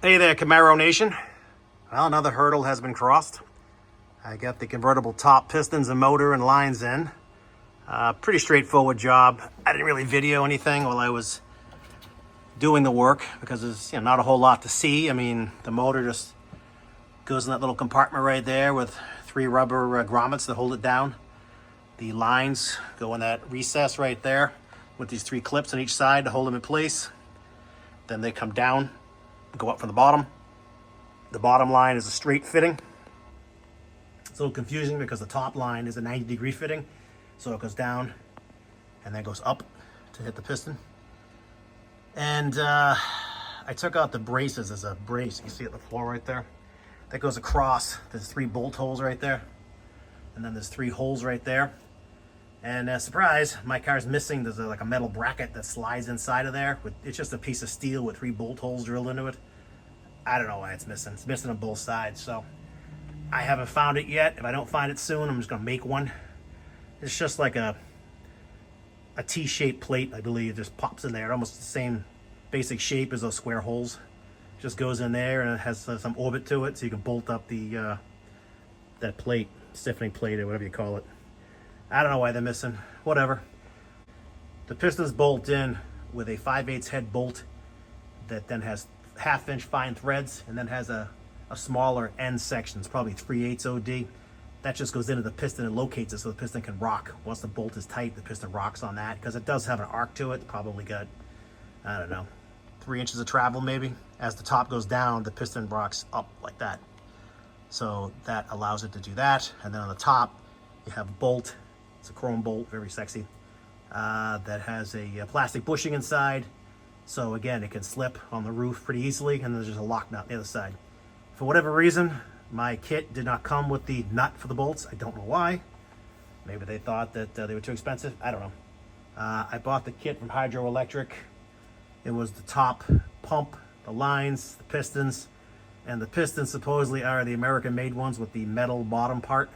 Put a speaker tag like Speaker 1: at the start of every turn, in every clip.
Speaker 1: Hey there, Camaro Nation. Well, another hurdle has been crossed. I got the convertible top pistons and motor and lines in. Pretty straightforward job. I didn't really video anything while I was doing the work because there's not a whole lot to see. I mean, the motor just goes in that little compartment right there with three rubber grommets that hold it down. The lines go in that recess right there with these three clips on each side to hold them in place. Then they come down, go up from the bottom. The bottom line is a straight fitting. It's a little confusing because the top line is a 90-degree fitting. So it goes down and then goes up to hit the piston. And I took out the braces as a brace. You can see it on the floor right there. That goes across. There's three bolt holes right there. And then there's three holes right there. And surprise, my car's missing. There's like a metal bracket that slides inside of there. It's just a piece of steel with three bolt holes drilled into it. I don't know why it's missing. It's missing on both sides. So I haven't found it yet. If I don't find it soon, I'm just going to make one. It's just like a T-shaped plate, I believe. It just pops in there. Almost the same basic shape as those square holes. Just goes in there and it has some orbit to it so you can bolt up the that plate, stiffening plate or whatever you call it. I don't know why they're missing. Whatever. The pistons bolt in with a 5/8 head bolt that then has 1/2-inch fine threads and then has a smaller end section. It's probably 3/8 OD. That just goes into the piston and locates it so the piston can rock. Once the bolt is tight, the piston rocks on that because it does have an arc to it. Probably got, I don't know, 3 inches of travel maybe. As the top goes down, the piston rocks up like that. So that allows it to do that. And then on the top, you have a bolt. It's a chrome bolt, very sexy, that has a plastic bushing inside. So again, it can slip on the roof pretty easily, and then there's just a lock nut on the other side. For whatever reason, my kit did not come with the nut for the bolts. I don't know why. Maybe they thought that they were too expensive. I don't know. I bought the kit from Hydroelectric. It was the top pump, the lines, the pistons, and the pistons supposedly are the American-made ones with the metal bottom part.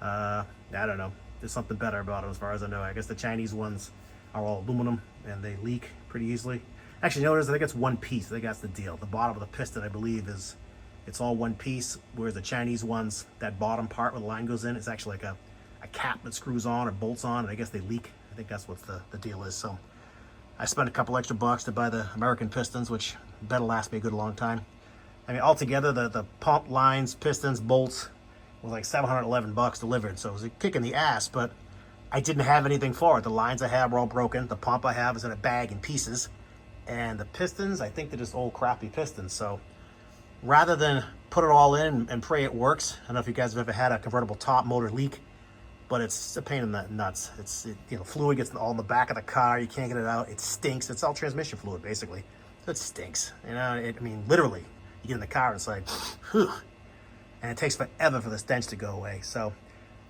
Speaker 1: I don't know. There's something better about them as far as I know. I guess the Chinese ones are all aluminum and they leak pretty easily. Actually, you know, I think it's one piece. I think that's the deal. The bottom of the piston, I believe, it's all one piece, whereas the Chinese ones, that bottom part where the line goes in, it's actually like a cap that screws on or bolts on, and I guess they leak. I think that's what the deal is. So I spent a couple extra bucks to buy the American pistons, which better last me a good long time. I mean, altogether, the pump, lines, pistons, bolts was like $711 delivered, so it was a kick in the ass, but I didn't have anything for it. The lines I have were all broken. The pump I have is in a bag in pieces. And the pistons, I think they're just old crappy pistons. So rather than put it all in and pray it works, I don't know if you guys have ever had a convertible top motor leak, but it's a pain in the nuts. Fluid gets all in the back of the car. You can't get it out. It stinks. It's all transmission fluid, basically. So it stinks. I mean, literally, you get in the car and it's like, whew. And it takes forever for the stench to go away. So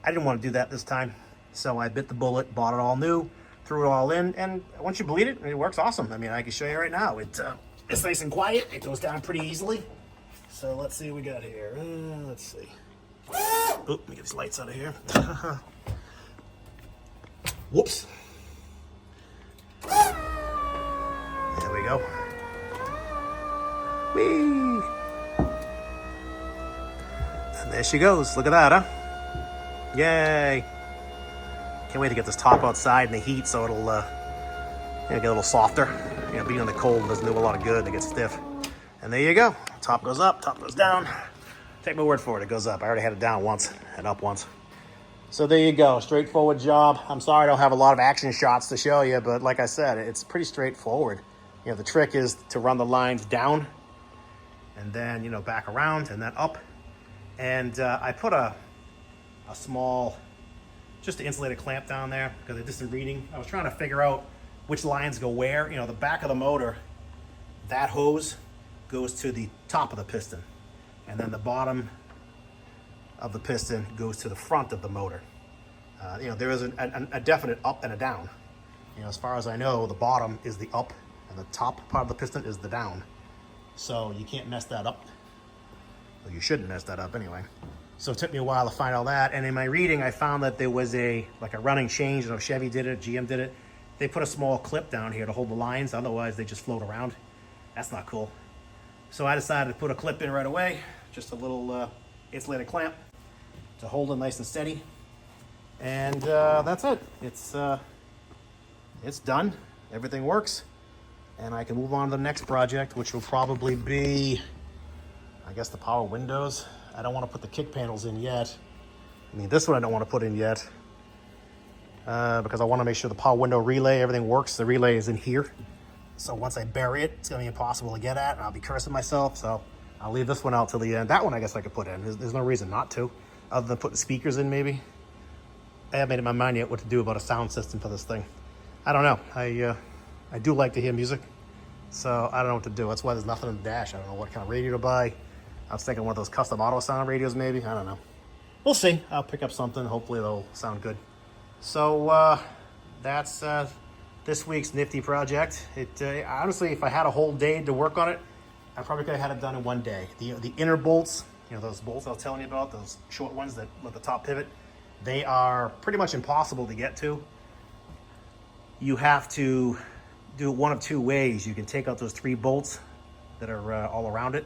Speaker 1: I didn't want to do that this time. So I bit the bullet, bought it all new, threw it all in, and once you bleed it, it works awesome. I mean, I can show you right now. It's nice and quiet. It goes down pretty easily. So let's see what we got here. Let's see. Oh, let me get these lights out of here. Whoops. There we go. Whee! And there she goes. Look at that, huh? Yay! Can't wait to get this top outside in the heat so it'll get a little softer. Being in the cold doesn't do a lot of good. It gets stiff. And there you go. Top goes up, top goes down. Take my word for it, it goes up. I already had it down once and up once. So there you go. Straightforward job. I'm sorry I don't have a lot of action shots to show you, but like I said, it's pretty straightforward. The trick is to run the lines down and then, back around and then up. And I put a small, just an insulated clamp down there because it isn't reading. I was trying to figure out which lines go where. The back of the motor, that hose goes to the top of the piston. And then the bottom of the piston goes to the front of the motor. There is a definite up and a down. As far as I know, the bottom is the up and the top part of the piston is the down. So you can't mess that up. Well, you shouldn't mess that up anyway. So it took me a while to find all that. And in my reading, I found that there was a running change. I don't know if Chevy did it, GM did it. They put a small clip down here to hold the lines. Otherwise, they just float around. That's not cool. So I decided to put a clip in right away, just a little insulated clamp to hold it nice and steady. And that's it. It's done. Everything works. And I can move on to the next project, which will probably be, I guess, the power windows. I don't want to put the kick panels in yet. I mean, this one I don't want to put in yet because I want to make sure the power window relay, everything works. The relay is in here. So once I bury it, it's going to be impossible to get at, and I'll be cursing myself. So I'll leave this one out till the end. That one I guess I could put in. There's no reason not to, other than putting speakers in maybe. I haven't made up my mind yet what to do about a sound system for this thing. I don't know. I do like to hear music, so I don't know what to do. That's why there's nothing in the dash. I don't know what kind of radio to buy. I was thinking one of those custom auto sound radios maybe. I don't know. We'll see. I'll pick up something. Hopefully they'll sound good. So that's this week's nifty project. Honestly, if I had a whole day to work on it, I probably could have had it done in one day. The inner bolts, you know, those bolts I was telling you about, those short ones that let the top pivot, they are pretty much impossible to get to. You have to do it one of two ways. You can take out those 3 bolts that are all around it,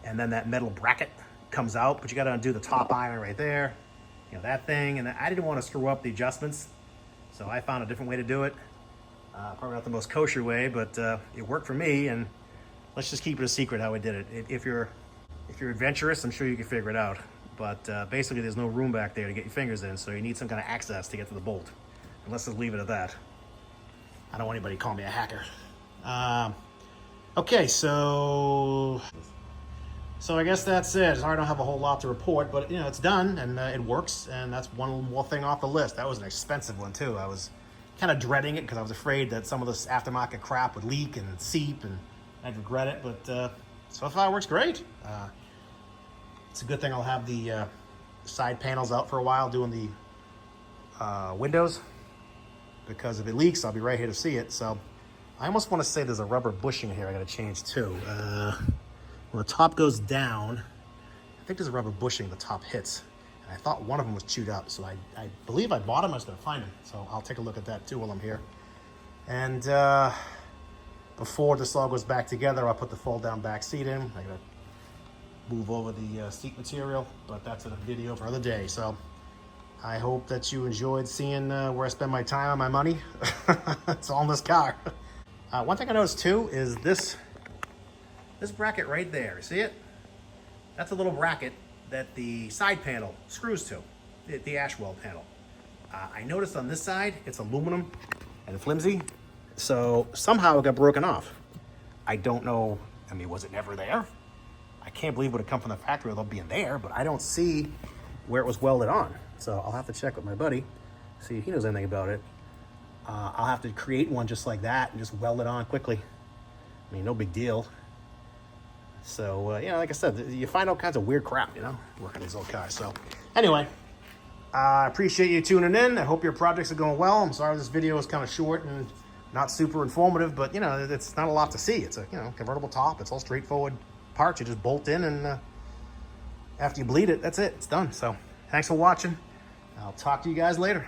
Speaker 1: and then that metal bracket comes out, but you got to undo the top iron right there, you know, that thing. And I didn't want to screw up the adjustments, so I found a different way to do it. Probably not the most kosher way, but it worked for me. And let's just keep it a secret how I did it. If you're adventurous, I'm sure you can figure it out. But basically, there's no room back there to get your fingers in, so you need some kind of access to get to the bolt. And let's just leave it at that. I don't want anybody to call me a hacker. Okay, so I guess that's it. Sorry, I don't have a whole lot to report, but you know, it's done and it works, and that's one more thing off the list. That was an expensive one too. I was kind of dreading it because I was afraid that some of this aftermarket crap would leak and seep, and I'd regret it. But so far, it works great. It's a good thing I'll have the side panels out for a while doing the windows, because if it leaks, I'll be right here to see it. So I almost want to say there's a rubber bushing here I got to change too. When the top goes down, I think there's a rubber bushing the top hits. And I thought one of them was chewed up, so I believe I bought them. I was going to find them. So I'll take a look at that too while I'm here. And before this all goes back together, I'll put the fold-down back seat in. I got to move over the seat material, but that's a video for another day. So I hope that you enjoyed seeing where I spend my time and my money. It's all in this car. One thing I noticed too is this bracket right there. See it? That's a little bracket that the side panel screws to, the ash well panel. I noticed on this side, it's aluminum and flimsy, so somehow it got broken off. I don't know, I mean, was it never there? I can't believe it would have come from the factory without being there, but I don't see where it was welded on. So I'll have to check with my buddy, see if he knows anything about it. I'll have to create one just like that and just weld it on quickly. I mean, no big deal. So, you know, like I said, you find all kinds of weird crap, you know, working these old cars. So anyway, I appreciate you tuning in. I hope your projects are going well. I'm sorry this video is kind of short and not super informative, but, you know, it's not a lot to see. It's a, you know, convertible top. It's all straightforward parts. You just bolt in, and after you bleed it, that's it. It's done. So thanks for watching. I'll talk to you guys later.